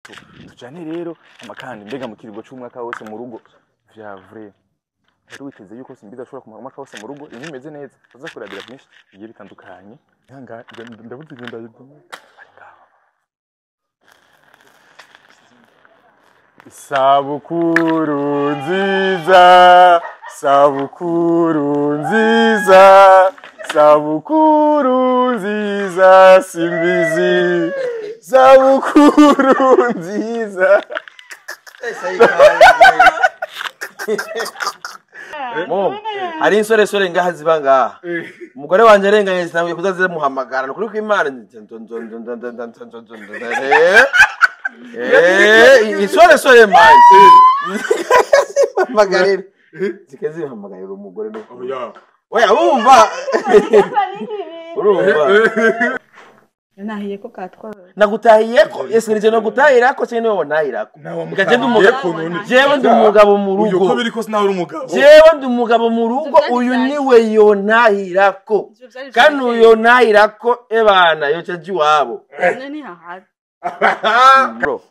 tujane rero amakandi mbega mu kiringo c'umwaka wose mu rugo vya vrai rero witeze yuko Simbizi ashobora kumara umwaka wose mu rugo ibintu bimeze neza uza kurabira byinshi bigiye bitandukanye ndabuze ndayiduka Sabukuru nziza, sabukuru nziza, sabukuru nziza Simbizi, sabukuru nziza. Hari insore ngaha ziba ngaha. Umugore wanje arenganye zitanguye kuzaze muhamagara no kuri kw'Imana. Isore man. Magarira. Zikezi hamagarira umugore no. Oya umva. Urumva. Nahiye ko katwa. Nagutahiye ko yeserije no gutahira ko cyane wowe nahira ko. Gaje ndumugabo. Jewe ndumugabo mu rugo. Uyo ko biri ko sinawe umugabo. Jewe ndumugabo mu rugo uyu niwe yo nahira ko. Kandi uyo nahira ko ebana yo cyaji wabo. Nani haha. Bro,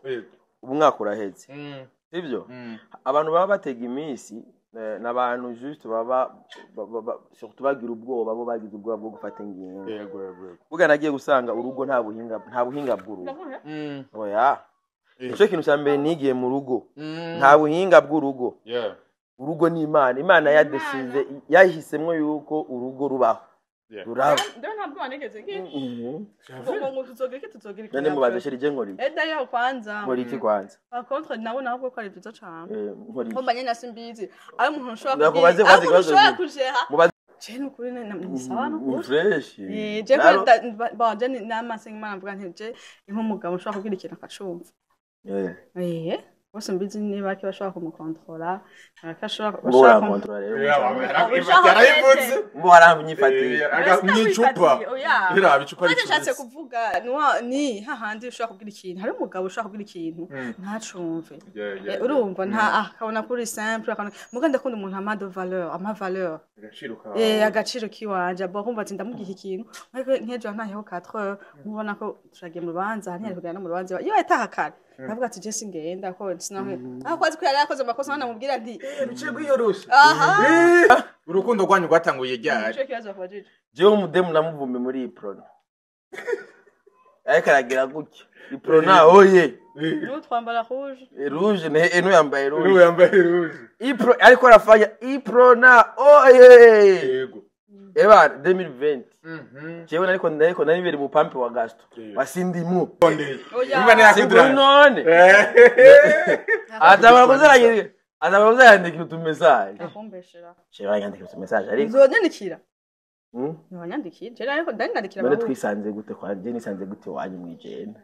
umwaka uraheze. Sivyo? Abantu baba batega iminsi n'abantu juste baba surtout bagira ubwoba bo bagize ubwoba bwo gufata ingingo. Yego. Buga nagiye gusanga urugo nta buhinga bw'urugo. Oya. Ico kintu cyambere nigiye mu rugo. Nta buhinga bw'urugo. Yeah. Urugo ni Imana yadesize yahisemwe yuko urugo rubaho. Uraba. Ndio ntabwo wanegeze ngo tuzogira iki. None mubaze sherije nkori. Eda yo kwanza. Nkori iki kwanza? Par contre nawe ntabwo ko ari byiza cyane. Nkori. Mbanye na Simbizi. Ari umuntu ushobora Ndakubaze kujeha. Je nukuri ni sawa no. Fresh. Je ko banje n'amasenga mvuga nti je nk'umugabo ushobora kugira ikintu akacumva. Bose mbizi niba ki bashaka kumukontrola bashaka kontrola rero mbo aranyifatiye n'icupa bira bicupa cyatse kuvuga ni hahandi ushaka kugira ikintu hari umugabo ushaka kugira ikintu ntacumve urumva nta akabona kuri simple akabona muganda akunda umuntu ama valeur agaciro kiwanje abo kumva ati ndamugiye ikintu ariko nkejo ntayeho 4 heures mubona ko turagiye mu rubanza hani ari kugana mu rubanza iyo yatahakara navuga ati je singenda ko sinawe kwazi ko yari yakoze amakosa namubwira nti bice gwiyorosha urukundo rwanyu rwatanguye ryari cyo kibazo kwajije jewe umudemu namuvumbe muri iprona ariko aragira gutya iprona oye no twambara rouge eno yambaye rouge ipro ariko arafanya iprona oye yego eba 2020 jewe nariko nari mu pampe wa gasto wasindimu imba ne yakudra none azaba yandika utumessage akombeshera jewe yandika utumessage ariko uzonyandikira Nyandikira je ariko ndandikira bane twisanze gute kwa je nisanze gute wanyu mwijenda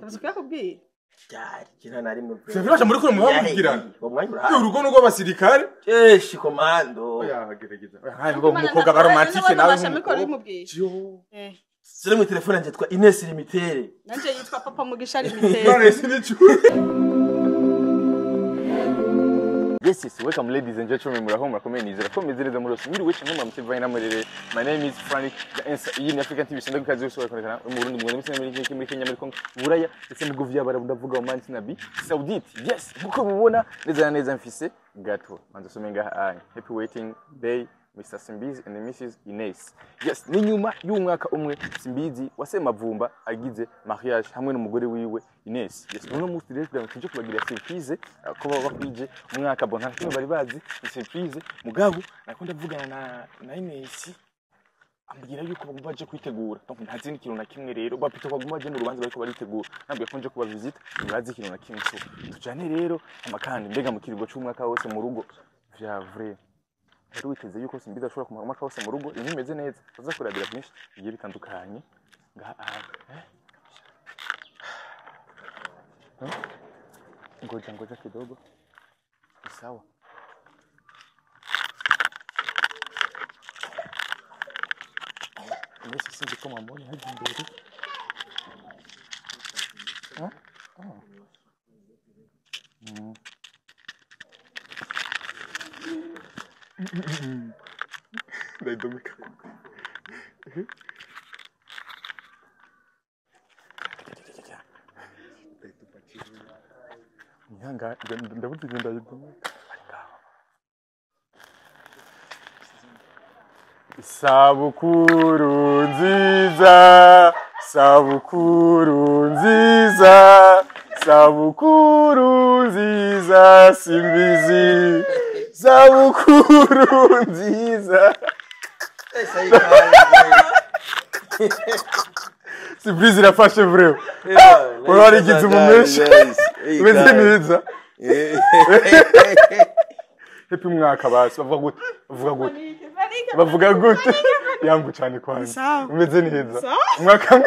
Tavuga kubwira cyari kina nari mu Sefirasha muri ko mubabwirana umwanya urugo nugo basirikare eshi komando oya gerageza ngo umukobwa ba romantique nawe sire mu telefone nje twa Ines Limitere nanje yitwa Papa Mugisha Limitere none sinicu Yes, welcome ladies and gentlemen. Murakomeye nizera ko mezereza muri rose. Mwiriwe cyane mumutevanye namurere. My name is Frank. Iyi ni African TV senda kukazi yose wakonekana mu Burundi mu Rwanda muri Kenya muri Congo. Buraya ndetse mu Govia baravuga mu Nabi Saudite. Yes, kuko mubona neza mfise gato. Manzo somenga happy waiting day Mr. Simbizi and Mrs. Ines. Yes, ni nyuma y'umwaka umwe Simbizi wasema vumba agize mariage hamwe n'umugore wiwe Ines. Yes, uno munsi rero kugira ngo tuje kubagira surprise ko baba bakwije umwaka bona kimwe bari bazi surprise mugabo nakunda kuvugana na Ines ambwira yuko bagomba je kwitegura. Donc ntazi n'ikintu na kimwe rero bapita kwaguma je mu rubanza bariko baritegura. Nambye ko nje kuba visit ntibazi ikintu na kimwe so. Tujane rero amakandi mbega mu kiringo c'umwaka wose mu rugo vya vrai. Rero witeze yuko Simbizi ashobora kumara umwaka wose mu rugo ibintu bimeze neza uza kurabira byinshi bigiye bitandukanye ngoja kidogo sawa Nesi sinzi ko mamoni haje imbere Daidomika. Ihanga ndabuze ngenda yidume. Sabukuru nziza, sabukuru nziza, sabukuru nziza Simbizi, sabukuru nziza. Simbizi irafashe vreo. Warigize umumesha. Umeze neza. Happy mwaka basi bavuga gute yangu cyane kwanza umeze neza mwaka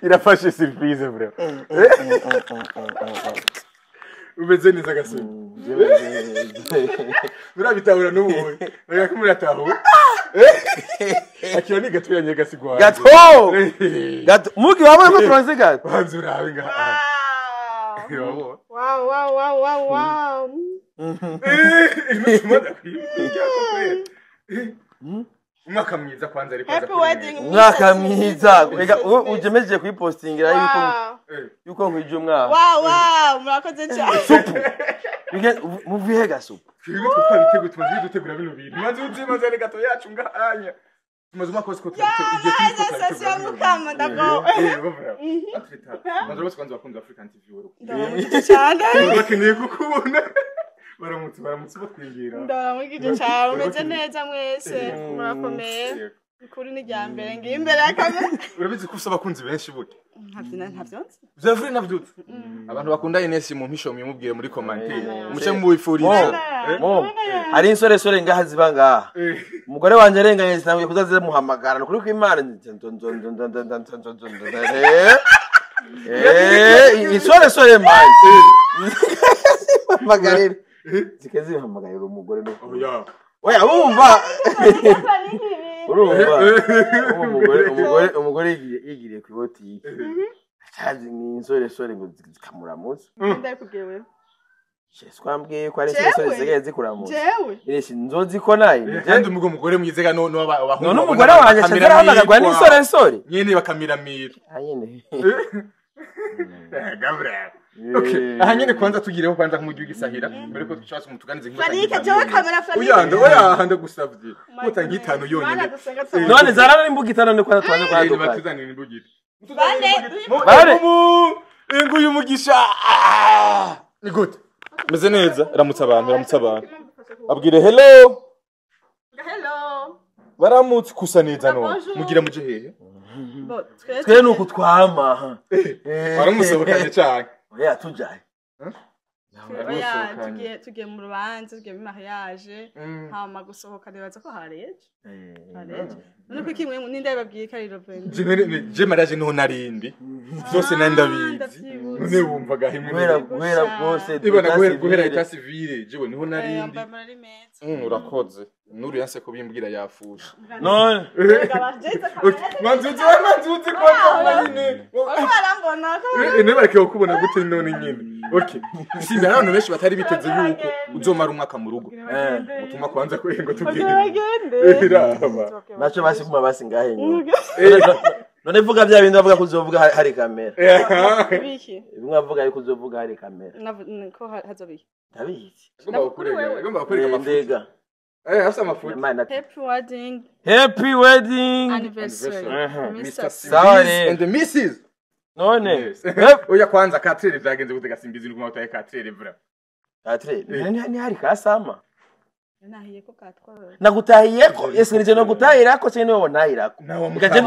irafashe surprise bro umeze neza gasore murabitahura n'ubuye reka muratahuye akira ni gato yanye gasigwa gato mugi wabona ko turanze gato hanze urabe ngaha wow umwaka mwiza kwanza ariko umwaka mwiza rega ujemeje kuyipostingira yuko nkije umwaka wow murakoze cyane supu muvuye gasupu twebwe twabitego tumaze dutegura bino bintu maze uzimaze ari gato yacu ngahanya tumaze umwaka wose ko tugiye sasa mukama ndabo maze bose kwanza bakunze African TV wero ndabamukije cyane bakeneye kukubona baramutse batwingira ndabamukije cyane umeze neza mwese murakomeye kuri ni rya mbere ngiye imbere y'akamera urabizi ko usaba kunzi benshi buke ntavyonse Zevri navyutse abantu bakunda Ines mu mpisho mumubwire muri commentaire umuce mu wifuriza hari insore ngaha ziba ngaha umugore wanje arenganye sinabwiye kuzaze muhamagara kuri ko Imana insore man magarira zikezi muhamagara umugore no oya wumva umugore yigiriye ku botike acaje ni insore ngo zikamuramutse ndakubwiye twambwiye ko ari insore zigeze zikuramutse jewe ireshi nzozi ko nayo kandi umugore mwizega no abahungu n'umugore wanje cyazarahamagara ni insore nyene bakamiramira nyene Gabriel okay aha nyene kwanza tugireho kwanza mu gihugu gisahira mbere ko twashaka umutuganize Fanika jewe kamera Fanika uyanda oyahanda gusavye mutangi 5 yonyine none zarana n'imbuga 5 ne kwanza twanze kwaduka batuzanira imbugire bare inguyu mugisha ni gute meze neza ramutsa abantu abwire hello baramutse kusa neza no mugira muje hehe twe nuko twama baramusobokanye cyane oya tujaye tugiye mu rubanza tugiye mu mariage hama gusohoka nibaza ko hareje none ko kimwe ninde babwiye ko ari Robin je mariage no narindi byose nandabizi none wumvaga himwe guhera rwose guhera eta civile jewe niho narindi urakoze nuru yanse ko bimbwira yafusha none manzuze ko nyine barambona ko ne bareke kubona gute none nyine okay simba abantu benshi batari biteze yuko uzomara umwaka mu rugo utuma kwanza ko ngo tugende nacho basi kuma basi ngahe nyine none vuga bya bindi bavuga kuzovuga hari kamera biki bimwe bavuga yuko uzovuga hari kamera ko hazobiki ndabizi gomba kurega amafuta hasa amafuta happy wedding anniversary Mr. Sorry and the Mrs. none oya kwanza Katrere byagenze gute gasimbizi n'ukuma utaye Katrere bra Katrere ni hari kasama nahiye ko katwara nagutahiye ko ese nije no gutahira ko cyane niwe nahirako gaje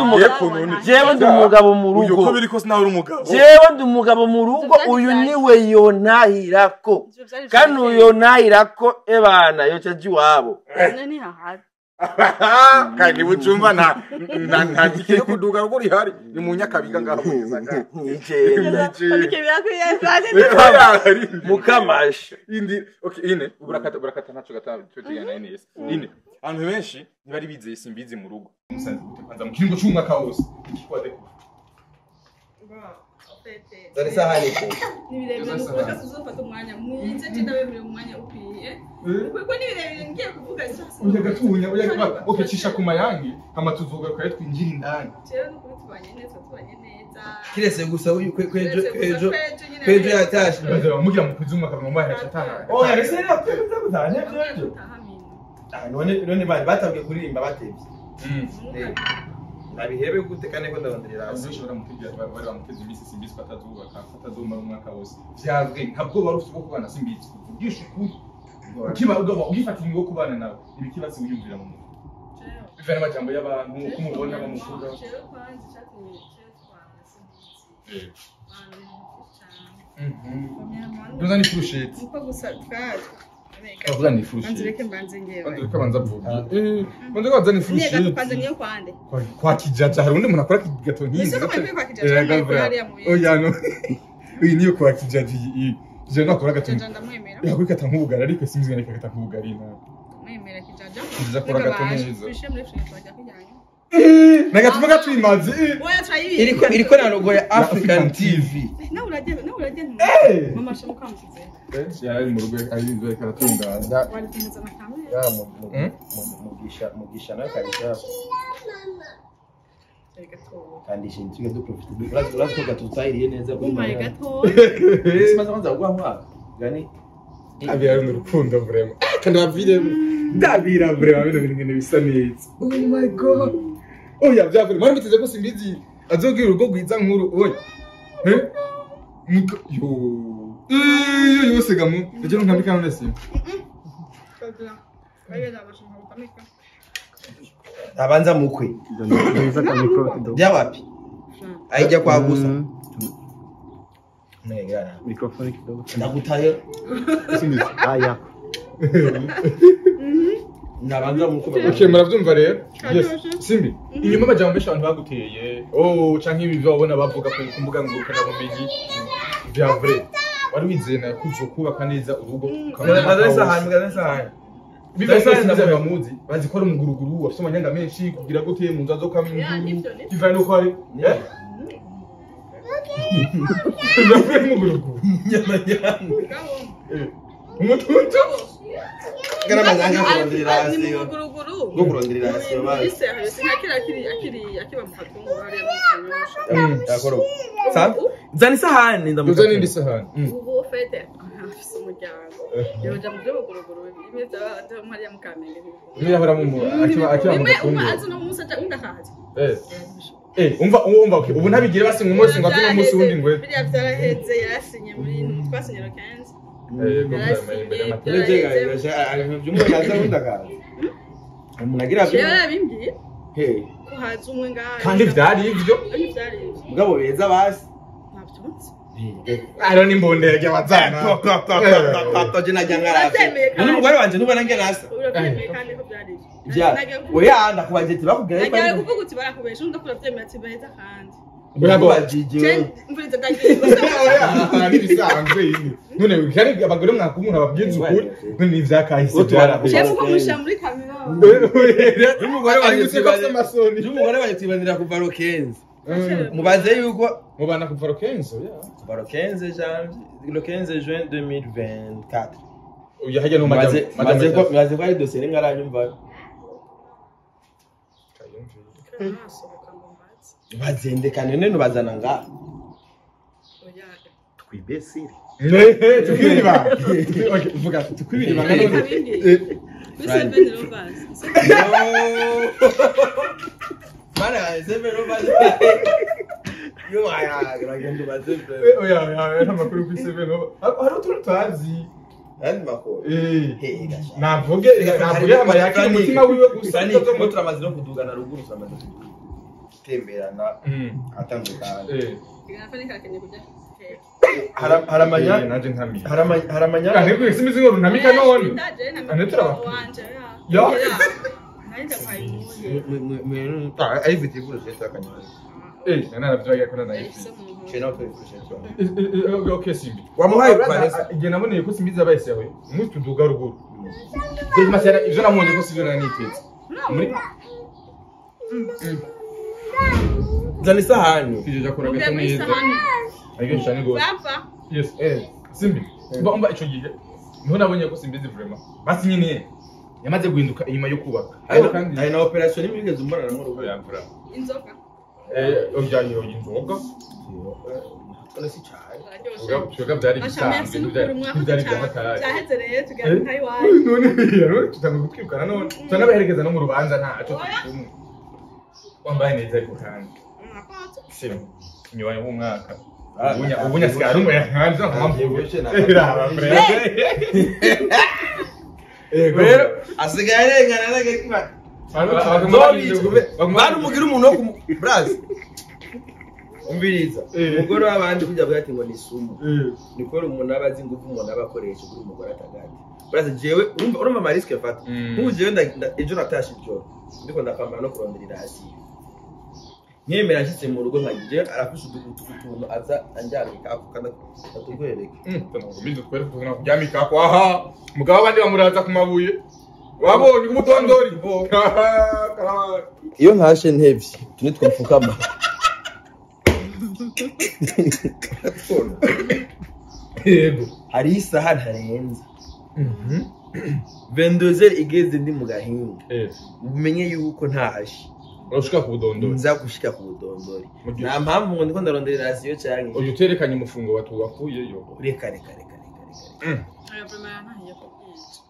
jewe ndi umugabo mu rugo uko biri ko sinari umugabo jewe ndi umugabo mu rugo uyu niwe yo nahirako kandi uyo nahirako ebana yo cyaji wabo nani hahari kandi bucumba nta tikiri kuduga rugo rihari ni mu nyakabiga ngaho mukamash indi okay ine uburakata ntaco gatugana Ines ine abantu benshi ntibari bizeye simbizi mu rugo musanze kwanza mu kingo cy'umwaka wose ikikwade dore sahani ko nibirebire nuko tuzofata umwanya mwize cy'indabebire umwanya ukwiye kuko nibirebire ngiye kuvuga cyose uje gatunya okay cisha ku mayangi hama tuvuga ko twinjira indani cyera no kubitubanye neza kirese gusa kwejo Pedro yatashe. Mugira mu kuzuma akava mu atahana. Oh, ese na kuzana nivyo. None bari batabwiye kuririmba batevye. Nabihebe gute kane ko ndabonderera hasi. Ushobora mukijya bari bamuteze imisi simbisi batazubaka batazumara umwaka wose. Vyazwe ntabwo barufite bwo kubana simbisi. Ugisha ukuri. Ukiba ugifata ingo kubana nawe. Ibikibazo wiyumvira mu muntu. Bivana amajambo y'abantu kumubona bamukura. Duza ni furusheti. Uko gusa twaje. Duza ni furusheti. Anzireke mbanze ngewe. Anzireke banza vuga. Banza kwaza ni furusheti. Niye gapanze niyo kwande. Kwa kijaja hari undi muntu akora kigato nkizi. Ese ko mwe kwa kijaja. Oya no. Uyu niyo kwa kijaja iyi. Je nakora gato. Kijaja ndamwemera. Yakwikata nk'ubugari ariko simzi ngene kata nk'ubugari na. Mwemera kijaja. Kijaja kora gato neza. Fishe muri fishe twajya kujyanye. Nega tuvuga twimaze. Oya turayibi. Iriko na logo ya African TV. Na urajye. Mama shamuka mukize. Yari mu rugo ari inzo karatunganya. Wali kumuzana kamera. Ya mugisha na karisha. Kandi shinzwe do profit. Urasko gatutayiriye neza kuri Umare gato. Simaze kwanza kugwa mwa. Gani? Abira mu rukundo vrema. Kandi bavire ndabira vrema bino bintu bisa neza. Oh my god. Oya byavire mara miteze ko simbizi. Azogira urugo gwiza nkuru oya. Yo yose gamu. Ejo nkamika none sim. Abanza mukwe. Bya wapi? Aija kwa gusa. Negara. Mikrofoni kidogo. Nakutayo. Simbizi. Aya. Nabanza mukwe. Okay, muravyumva rero. Yes. Simbi. Inyuma amajambo menshi abantu baguteye. Oh, canke ibi babona bavuga ku mbuga ngurukana bumenyi. Bya vrai. Wari wizeye na kuzokubaka neza urugo. Kadesa hano. Bivanye n'abantu bamuzi, bazikora umuguruguru, afite amanyanga menshi kugira gute mu nzazo kamwe inguru. Bivanye no kwari. Bivanye n'umuguruguru. Nyamanyanga. Umutuntu. Garabazanga kurondera hasi. Go kurondera hasi baba. Ise hayo sinakira akiba mukatungo hariya n'ukanyosha. Yakoro. Sa? Zani sahani ndamuza. Uzani ndi sahani. Ubu fete. Afise umuryango. Yoja mu by'ubuguruguru imeza hariya mukamenge. Ni yahora mu akiba mu gatungo. Azo no musaja undakaje. Umva okay. Ubu ntabigire basinga umunsi ngo avune umunsi wundi ngwe. Biriya byaraheze yasinye muri twasinye rokenzi. Kandi vyari ivyo mugabo beza basi aro nimbondera ry'abazana je najangara none umugore wanje ntubona ngena asa oya ndakubanje ati bakubwira ko ari kuvuga uti barakubesha ndakura vyemera ati beza kandi Bravo. Mvuriza ndagiye. Oya, nibisanzwe ibi. None kandi abagore mwakumura ababwiza ukuri, none ivyakahise byaraho. Chef ko musha muri kamera. Umugore wanje twibazira amasoni. Umugore wanje twibazira kuva Rokenzi. Mubaze yuko mubana kuva Rokenzi, oya. Kuva Rokenzi janvier, Rokenzi juin 2024. Uya hajya no maze ko ari dosiye ngaranyumva. Bazendekane nene bazana nga twibesire tukwiba okay vuga tukwiba none mana severo bazi yo aya gragendo bazi oya namakuru ku severo hari ututazi kandi mako navuge amayaki umutima wiwe gusa ni turamaze no kudugana ruguru turamaze temberana atandukanye haramanya naje ntami haramanya kandi ko isimizi ngo runamika none ane turaba yo ai viti kule sasa kanywa nana nabyaga ko nana chena kwa kushenzo okay simbi wamuhaye kwanza igihe naboneye ko simbiza abayise yawe umunsi tuduga ruguru kuri masera ivyo namonye ko sivyo nanitetse muri zani sahani kijeja kora gato neza ariko cyane go yes simbi bomba ico gihe niho nabonye ko simbizi vraiment basi nyine yamaze guhinduka inyuma yo kubaka ariko kandi ari na operation imigeze umbara na murugo inzoka ujyanye inzoga Kone si cyane. uvuga byari Merci bisanzwe n'ukuri umwaka byari cyane. byahataye Byaheze rero tugana Taiwan. none rero tutanga gutwikana none tutanabaherekeza no mu rubanza ntaco tukumwe wambaye neza ariko kandi sima nyuma y'umwaka ubunya sigara umwe hanze nkamvuye Rero asigaye arengana n'agakima. Bana umugira umuntu wo brazi. Umviriza. Umugore w'abandi kujya bwati ngo ni sumu. Niko umuntu abazi ngufu umuntu abakoresha kuri umugore atagati. Brazi jewe urumva mariske afata. Nkujewe ejo natashe ijoro. Ndiko ndapambana no kurondera hasi. Nyemera nshitse mu rugo nkagije arafisha utuntu aza anjyana ikako kandi atugwereke. Ngo bindo twere kuzana kuryamika kwa aha mugabo abandi bamuraza ku mabuye wabonye umutondori Iyo ntashe ntevye tunitwe mfukama. yego Hari isaha ntarenza. 22h igeze ndi mu gahinga. Umenye yuko ntashe. urashika ku budondori Nza gushika ku budondori. Nta mpamvu ngo ndiko ndarondera rasiyo cyane. uyu terekanye umufungo watuwakuyeyo Reka. Ayo vraiment yanahiye ko byiza.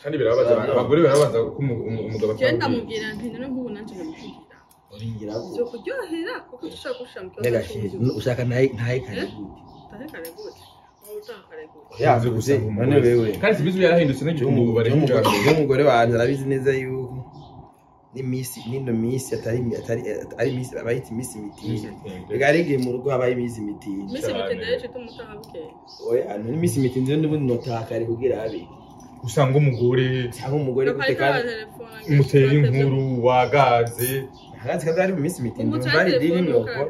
kandi birababaza abagore barabaza ko umugabo Genda mubwira nti none nk'ubu nanje ndamukugira. Uringira ko. Cyo kuryohera kuko dushaka gushira mu Nega kibazo. ushaka ntaye kare gute. Utakare gute. Utakare gute. Yaze guze none wewe. kandi sibizu yarahindutse n'igihumbi ubu bari Umugore wanje arabizi neza yuko nino misi atari misi abayita misi mitini. Bigarige mu rugo abaye misi mitini. Misi bitendere cyo tumutaha buke. Oya ni misi mitini ndio n'ubundi notakare kugira abe. usanga umugore Cyangwa umugore gute kandi umutera inkuru wagaze hagaze kandi ari misi mitini bari dini noko.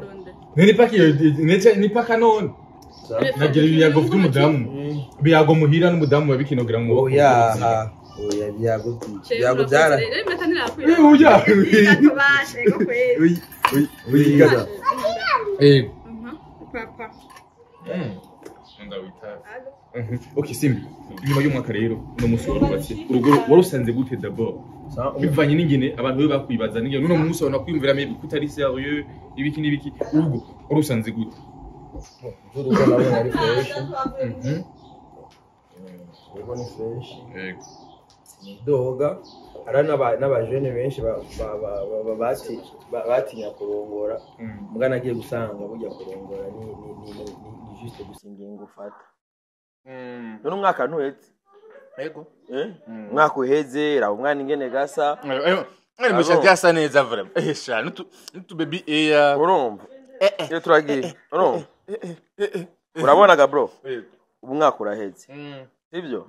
ni paka none nagira ibiyago by'umudamu biyago muhira n'umudamu babikinogira mu maboko Oya biyago byara. uya Akabashe go kweli. Wigaza. Papa. ndawita okay simbi nyuma y'umwaka rero no musoro batse urugo warusanze gute d'abord bivanye n'ingene abantu be bakwibaza n'ingene none umunsi abantu kwiyumvira maybe kutari sérieux ibiki urugo warusanze gute Urugo nabona ari fresh. Urugo ni fresh. Doga ara n'abajene benshi batinya kurongora mugana agiye gusanga burya kurongora ni juste gusinga ingufata none umwaka ntuhetse yego umwaka uheze ra umwana ingene gasa ari mushatsi yasa neza vraiment sha nutu baby eya urumva iyo turagiye urumva urabona ga bro umwaka uraheze sibyo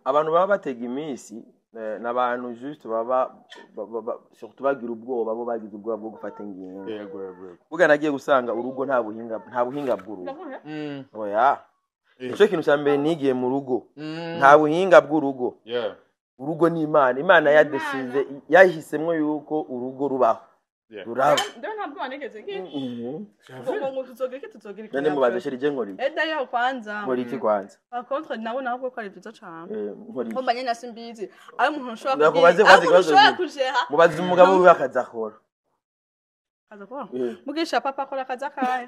abantu baba batega iminsi n'abantu juste baba surtout bagira ubwoba bo bagize ubwoba bwo gufata ingingo yego buga nagiye gusanga urugo nta buhinga bw'urugo oya icyo kintu cya mbere nigiye mu rugo nta buhinga bw'urugo urugo ni imana yadesize yahisemo yuko urugo rubaho ruraba Ndio ntabwo wanegeze nk'iki. Ngo tuzogira iki. none mubaze sheri je nkori Eda yo kwanza. nkori iki kwanza Par contre nabo nabwo ko ari byiza cyane. nkori Ko banye nasimbizi. Ayo umuntu ushobora Ndakubaze kujeha. mubaze umugabo we akazakora. Akazakora. Mugisha papa akora akaza kahe.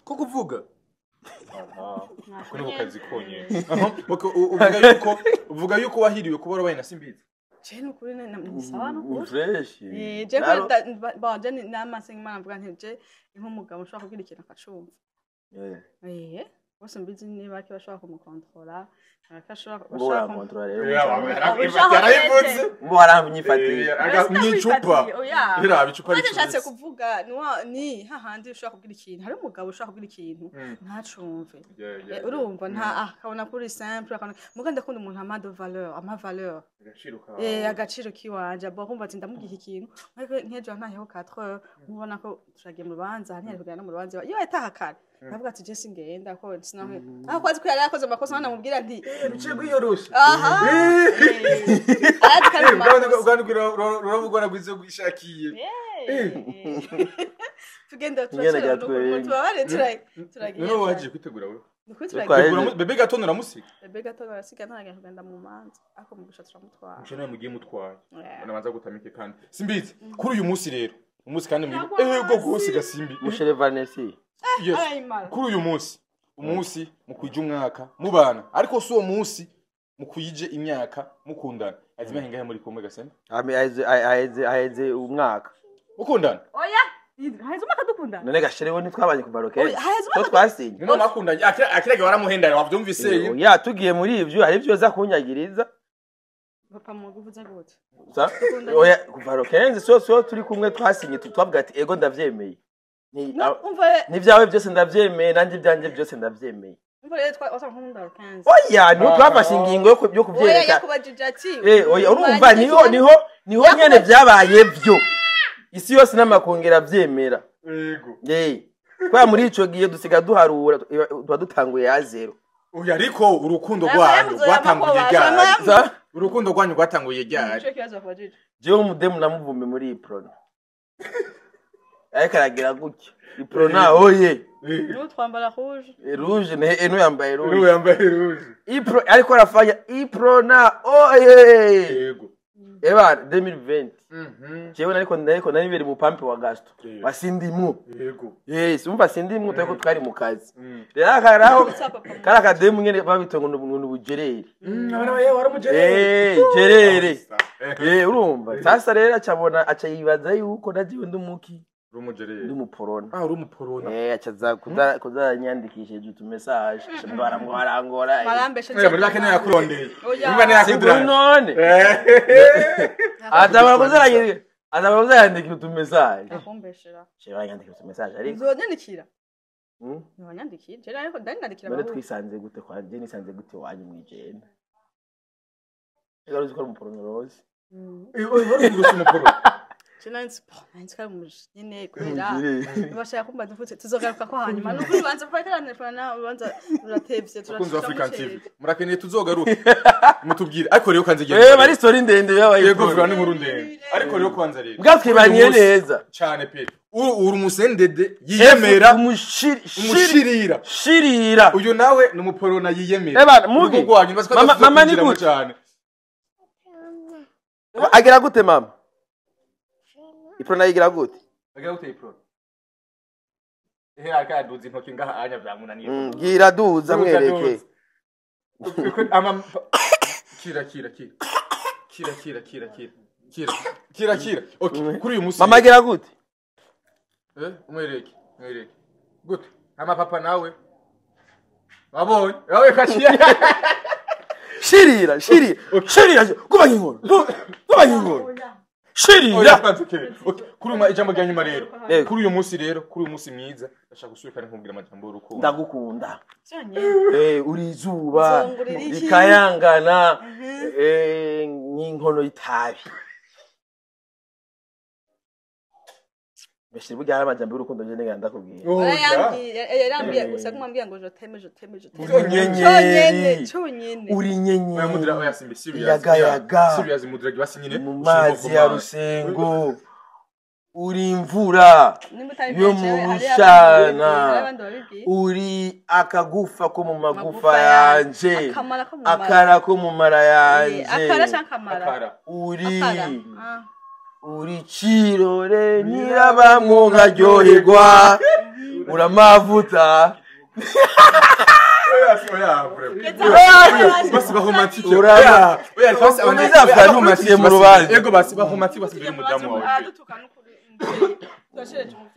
ko kuvuga kuno kazi konye uvuga yuko wahiriwe kuba urabaye na simbizi Chenu kuri ni sawa no fresh je ba je n'amasenga imana mvuga nti je nk'umugabo ushobora kugira ikintu akacumva bose mbizi niba ki bashobora kumukontrola bashobora kontrola yarayivutse ngo haramyifatira n'icupa bira bicupa nshatse kuvuga ni hahandi ushobora kugira ikintu hari umugabo ushobora kugira ikintu ntacumve urumva nta akabona kuri simple muga ndakunda umuntu ama valeur agaciro kiwanje abo kumva ati ndamugiye ikintu nkejo ntaheho 4 heures mubona ko turagiye mu rubanza ntiyari kugenda mu rubanza iyo yatahakara navuga ati je singenda ko sinaho aho kwazi ko yari yakoze amakosa hano mubwira nti bice bwiyoroshe urabugora gwize gwishakiye tugenda turashobora tubabare turagiye none waje kwitegura wewe bebe gato naramusiga bebe gato barasiga ntaga kugenda mu manza ako mu gushatira mutwara mushana mugiye mutwaye nabanza gutamike kandi simbizi kuri uyu munsi rero umunsi kandi ego gusiga simbi mushere Vanessa kuri uyu umunsi mukwije umwaka mubana ariko si uwo munsi mukwije imyaka mukundana azima hingahe muri kumwe gasema aheze umwaka mukundana oya haheze umwaka dukundana none gashereho ntitwabanye kuva rokere so twasinye none makundanye akirage waramuhendana wavyumvise ya tugiye muri ivyo hari ivyo za kunyagiriza papa mu guvuza gute oya kuva rokere so turi kumwe twasinye twavuga ati ego ndavyemeye ni vyawe byose ndavyemeye nanje byanje byose ndavyemeye oya niho twafashe ingingo yo kuvyereka oya urumva niho nyene vyabaye vyo isi yose n'amakongera vyemera yego kwa muri ico giye dusiga duharura tuba dutanguye ya zero oya ariko urukundo rwanyu rwatanguye ryari urukundo rwanyu rwatanguye ryari jewe umudemu namuvume muri iprona ariko aragira gutya iprona oye twambara rouge eno yambaye rouge ipro ariko arafanya iprona oye yego eba 2020 jewe nariko nari mu pampe wa gasto basindimwo yego yes umva sindimwo twako twari mu kazi rero akaraho kara kademu nyene babitongo n'ubugereri abana baye waramugereri gerere urumva sasa rero aca yibaza yuko nagiwe ndumuki rumugereri ndumuporona urumuporona acaza kuzanyandikishije utumessage barangora marambeshe muri bakeneye yakurondeye niba ne yakudra none azaba kuzayandikira utumessage akumbeshera shira yandikira utumessage ariko uzonyandikira ntibanyandikira jera ariko ndandikira none twisanze gute kwa je nisanze gute wanyu mwijenda egaruzi ko umuporona rose uri umuporona Chenansi kari mu nyene kubera bashaka kumba dufute tuzogaruka ko hanyuma nuko ubanza kwaiterana fana ubanza uratevye turashaka African TV murakeneye tuzogaruka mutubwire ariko rero kanze genda bari story ndende yabaye yego vura ni nkuru ndende ariko rero kwanza rero bwatwibaniye neza cyane pe uri umusendede yiyemera shirira uyu nawe numuporona yiyemera eba mugi mama ni gute cyane agira gute mama iprona yigira gute agira gute iprona araka duzi intoki ngaha anya byamunaniye gira duza mwereke ama kira okay kuri uyu musi mama agira gute umwereke gute ama papa nawe wabonye yawe kaciye shirira kuba nk'inkoro shirira kuri uma ijambo rya nyuma rero kuri uyu munsi mwiza ndashaka gusubikana nkubwira amajambo y'urukundo ndagukunda uri izuba rikayangana nk'inkono y'itabi Beshye burya amajambo y'urukundo je nega ndakubwira yarambiye gusa kumambia ngo je teme cyonyene uri nyenyeri mudra oya simbi serious mudra gibasi nyine mu mazi ya rusengo uri imvura yo mu bishana uri akagufa ko mu magufa yanje akara ko mu mara yanje uri chirore nirabamwo nkaryoherwa uramavuta basi baromantique ego basi baromantique basi biri mudamu wawe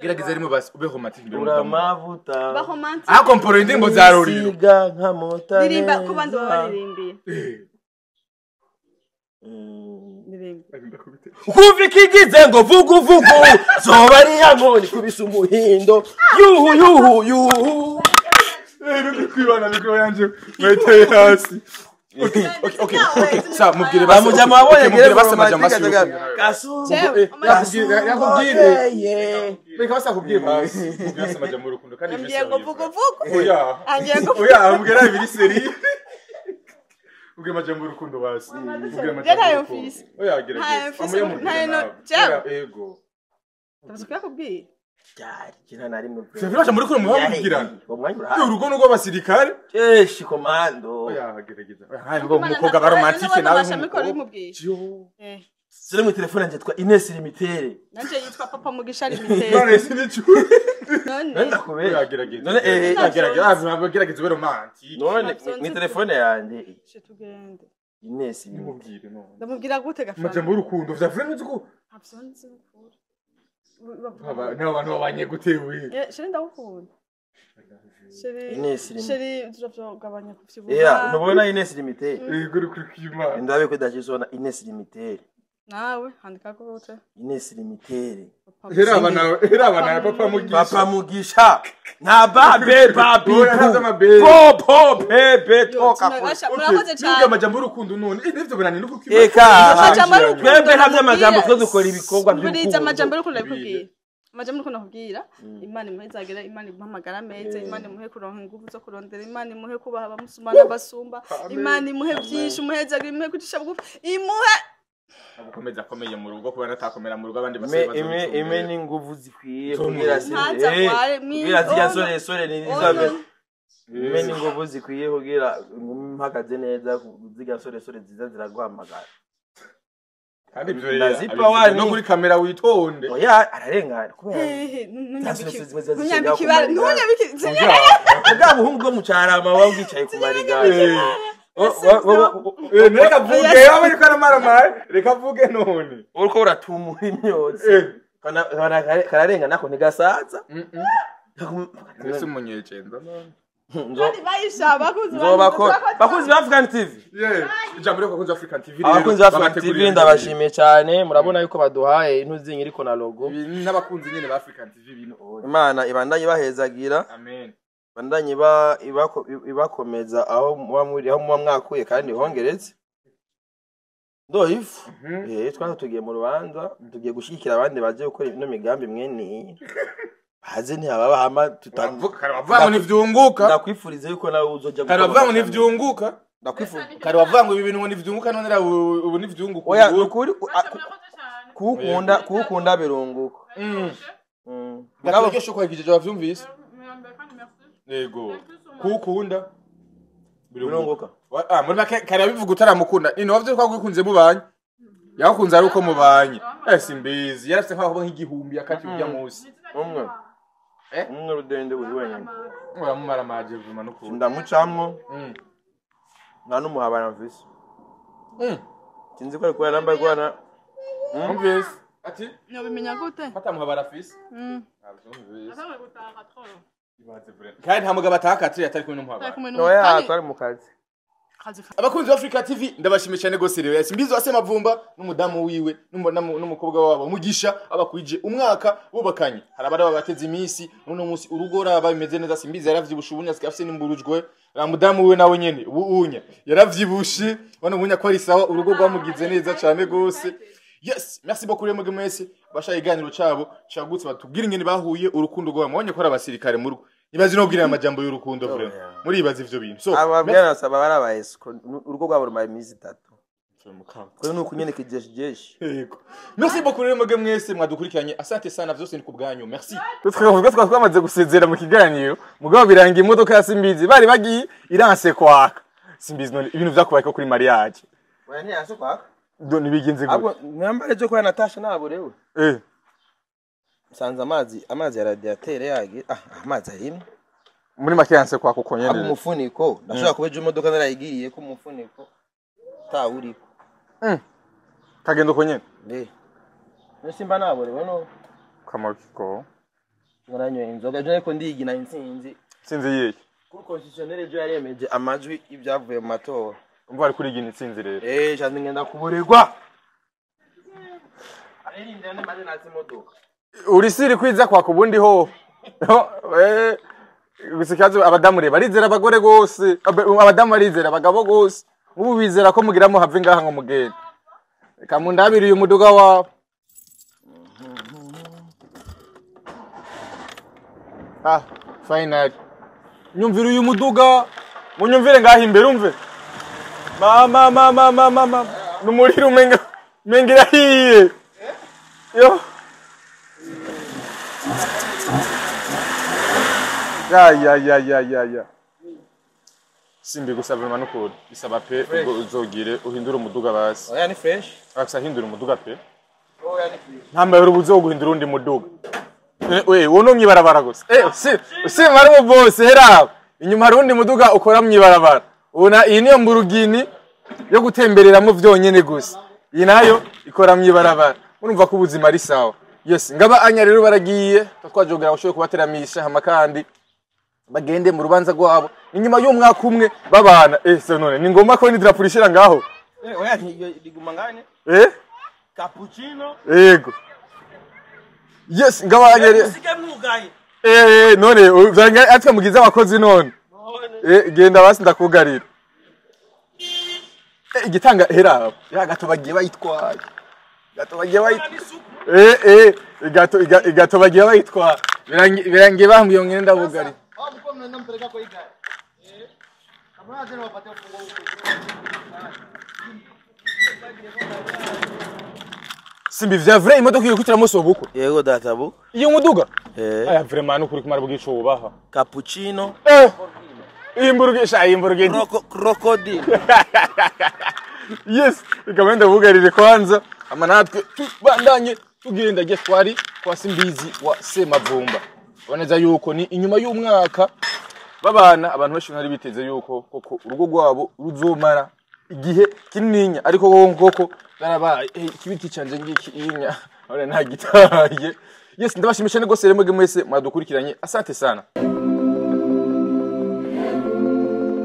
gerageza rimwe basi ube romantique biri mudamu uramavuta akomporo indimbo za roriro nka motane dirimba ku bandi baririmbiye Kuvi kigize ngo vugu zoba ari hamoni kubisa umuhindo yuhu kwibana mikro yanje mweteye hasi okay sa mubwire basi bamujama wabonye mubwire basi amajambo yakubwire beka basi akubwire basi mubwire basi amajambo y'urukundo kandi ngiye ngo vugu oya oya mubwire ibiri seri Uge majambo y'urukundo basi. Uge majambo y'urukundo. Oya gerageza. Ego. Tabuze kuyakubwira. cyari kina nari mu Sivyo muri kuri muhabwirana. umwanya Urugo nugo abasirikare. Eshi komando Yagerageza. Hayi ngo umukobwa ba romantique nawe. Sire mu telefone njye Ines Limitere. Nanje yitwa Papa Mugisha Limitere. None sinicu. None ndakubera. Yagerageza. None yagerageza abagerageza romantique. None mu telefone yanjye tugende. Ines Nimubwire none. Ndamubwira gute gafana? Majambo y'urukundo vyavure nzi ko. Avyonze ukuri. N'abantu babanye gutewe. Sheri ndagukunda. Ines Limitere. Sheri turavugabanya kuvyibuha. Yeah, nubona Ines Limitere. Iguru kuri kima. Ndabe ko dashizona Ines Limitere. Nawe handika ko gute? Ines Limitere. Hera abana Papa Mugisha. Papa Mugisha. Na babe babi. Po bebe toka ko. Murakoze cyane. Nubwo amajambo y'urukundo none. Nivyo binani nuko kima. Eka. Amajambo y'urukundo. Twebwe havye amajambo twe dukora ibikorwa by'urukundo. Buriza amajambo y'urukundo ndabikubwira. Amajambo y'urukundo nakubwira. Imana imuhezagera, Imana imuhamagara meza, Imana imuhe kuronka ingufu zo kurondera, Imana imuhe kubaha abamusumana basumba, Imana imuhe byinshi, umuhezagera, imuhe kutisha bugufi, imuhe abukomeza akomeye mu rugo kubana atakomera mu rugo abandi basaba ime ni nguvu zikwiye kugira kugira zijya sore ni zizabe ime ni nguvu zikwiye kugira mpagaze neza kuziga sore ziza ziraguhamagara kandi ibyo rero no kuri kamera witonde oya ararengana kubera ntunyabikibara buhungu bwo mu carama wabwicaye ku marigari reka vuge yawe ariko aramaramaye reka vuge none uriko uratumura imyotsi kararenga nako ntigasaza ese umunyecenda bakuzi ba African TV ijambo ryo bakunzi African TV abakunzi ba African TV ndabashimiye cyane murabona yuko baduhaye intuzi nyiriko na logo n'abakunzi nyene ba African TV bino Imana ibandanye bahezagira amen bandanye ibakomeza aho muba mwakuye kandi hongeretse ndohifu twari tugiye mu rubanza tugiye gushikira abandi baje gukora ino migambi mwene baze ntibaba hama tutavuga n'ivyunguka ndakwifuriza yuko nawe uzojya karavuga n'ivyunguka ndakwifuriza karavuga ngo ibi bintu n'ivyunguka none ubu n'ivyunguka oya ukuri kukunda birunguka ngabo cyo kwagije bavyumvise yego kukunda birunguka muri make kare bivuga utaramukunda nino wavye kwa gukunze mubanye yakunze ari uko mubanye simbizi yarafite nkaho nk'igihumbi akati ujya munsi umwe rudende buri wenyine uramumara maje vuma no kunda ndamucamwo nta n'umuhabana mvise sinzi ko ariko yaramba rwana umvise ati nobimenya gute fata muhabara fise azumvise gutaka toro kandi nta mugabo atakatire atari kumwe n'umuhabara oya atari mu kazi abakunzi ba Africa TV ndabashimiye cyane gose rero simbizo ase mavumba n'umudamu wiwe n'umukobwa wabo Mugisha abakwije umwaka bubakanye harabara babateze iminsi none munsi urugora bimeze neza simbizo yaravyibusha ubunya sikafise n'imburujwe ra mudamu wiwe nawe nyene ubunya yaravyibushe bano bunya ko ari sawa urugo rwamugize neza cyane gose yes merci beaucoup les mwese basha iganiro cabo cyagutse batubwira ingene bahuye urukundo rwabo mwonye ko ari abasirikare mu rugo nibazi no kugira amajambo y'urukundo vraiment muri ibazi ivyo bintu so ababwira saba barabaye urugo rwabo rumaye imizi 3 ko nuko nyene kijeshi yego merci beaucoup les mwese mwadukurikiranye asante sana vyose ni kubganyu merci twavuga twamaze gusezera mu kiganiro mugabo biranga imodoka ya Simbizi bari bagiye iranse kwaka Simbizi none ibintu vyakubaye ko kuri mariage oya ntiyanse kwaka doni bigenze gute abo mwambare cyo kwa Natasha naborewe sanza amazi ya radiateur yage amazi arimo muri make yanse kwa kuko nyene abo umufuniko ndashaka kubeje imodoka narayigiriye ko umufuniko tawuriko kagendo ko nyene Simba naborewe no kamakiko ngaranywe inzoga je ko ndigina insinzi yiki kuri constitutionnel je yaremeje amajwi ibyavuye mu matora umva ari kuri gina insinzi rero cyane ngenda kuboregwa ari ndane maze natsi modoka urisiri kwiza kwa kubundi ho gusikazo abadamu reba barizera abagore gose abadamu barizera abagabo gose ubu bizera ko mugiramo have ngaha ngo mugende kamundabiriye umuduga wa final nyumvira uyu muduga munyumvire ngaha imbere umve mama numuriro mengira hiye yo ya simbi gusaba imana ukuri isaba pe ubwo uzogire uhindura umuduga basi oya ni fresh akasa hindura umuduga pe oya ni fresh ntambaye urubuzo guhindura undi muduga we wono mwibarabara gusa si mari mu boss hera inyuma hari undi muduga ukora mwibarabara ubona iyi niyo mburugini yo gutembereramo vyonyene gusa iyi nayo ikora mwibarabara urumva ko ubuzima ari sawa yes ngaba anya rero baragiye twajogera ushoye kubateramisha hama kandi bagende mu rubanza rwabo inyuma y'umwaka umwe babana se none ni ngomba ko ni drapurishira ngaho oya liguma ngane cappuccino yego yes ngaba anya none uzanga atwe mugize abakozi none genda basi ndakugarira igitanga hera gato bagiye bayitwaye gato bagiye gato bagiye bayitwara birangiye bambwiye ngene ndabugari simbi vya vrai imodoka iri kutiramo sobuko yego databu iyo muduga aya vraiment no kuri kumara bwico ubaha cappuccino imburge crocodile yes ikamenda bugarire kwanza ama natwe bandanye tugenda je twari kwa Simbizi wa Semavumba boneza yuko ni inyuma y'umwaka babana abantu benshi bari biteze yuko koko urugo rwabo ruzomara igihe kinininya ariko koko barabaye kibiti canje ngiki inya nta gitaye yes ndabashimisha ne gose remwe mwese mwadukurikiranye asante sana.